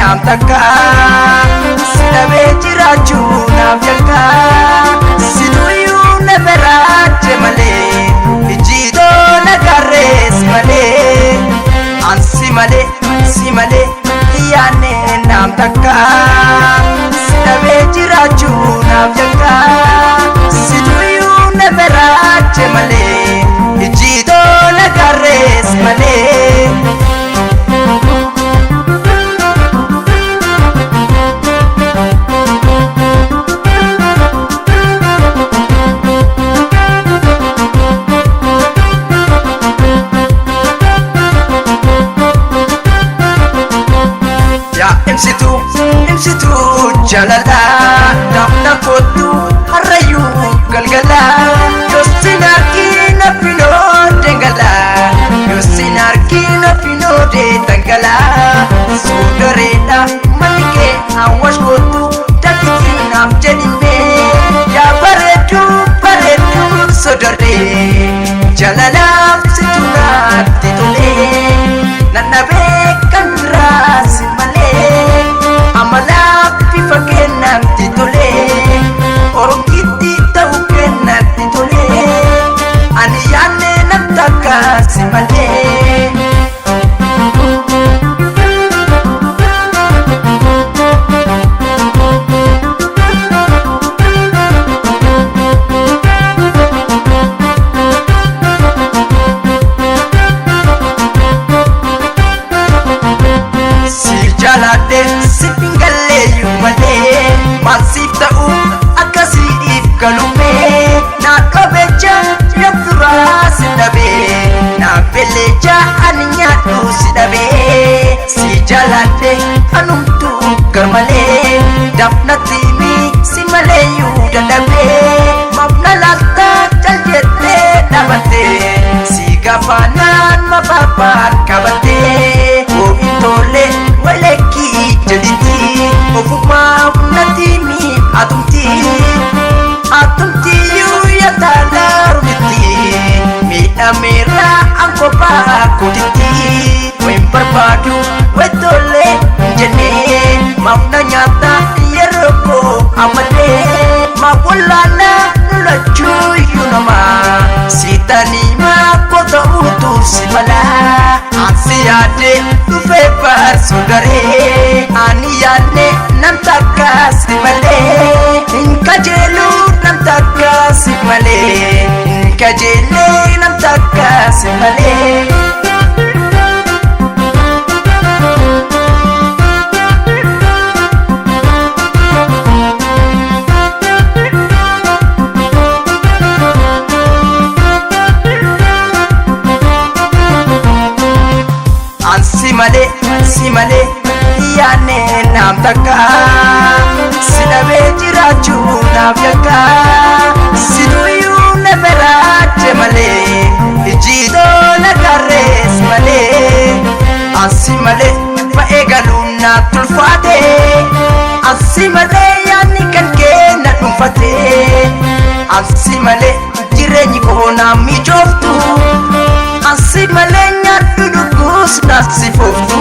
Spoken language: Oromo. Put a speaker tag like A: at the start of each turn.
A: naam takka sidhamee jiraachuu naaf yakka siduyyuu na baraache malee ijjiitoo na gaarrees malee an si malee yaanne naam takka sidhamee jiraachuu naaf yakka siduyyuu na baraache malee ijjiitoo na gaarrees malee. Imsituu jalala namna kootu harrayyuu galgala yosin argina finoode gala yosin argina finoode tangala suudareedha malikee awwash kootu dakitinaaf jedhime yaa bareedduu sodarree jalalaaf situ naatti tolee nannabee kan biraas malee amala bifa kennatti tolee oromkitti ta'uu kennatti tolee ani yaanne nam takka si malee. Mansif ta'u akkasiif galumee naannoo beecha lafturaa si dhabee naafeleecha ani nyaadhu si dhabee si jaaladhe anumtuu garmalee dafnatti si maleeyyuu dadhabee mafna laaltaa jaljettee dhabattee si gafaanaan mabaabaan qabattee oobitoolee waleekkii jedhitti ofummaa humnatimi atumti yuya talarumiti miidhameera ankophaa kutitti wayin barbaadu wetole jennee mafna nyaata yeroo koo amalee mawulaana lolachuu yuunamaa siitanii maakota utuu si malaa ansi yaade dhufee baasuu daree ani yaadne nam takka si malee inkajeeluu nam takka si malee inkajeelee nam takka si malee. Si malee yaanne naam takka sidhamee jiraachuu naaf yakka siduyyuu na baraache malee ijjiitoo na gaarrees malee ansi malee ba'ee galuun naaf tulfaate ansi malee yaanni kan kee na dhuunfate ansi malee jireenyi koo naaf mijooftu ansi malee nyaadhu dhuguus naaf si fooftu.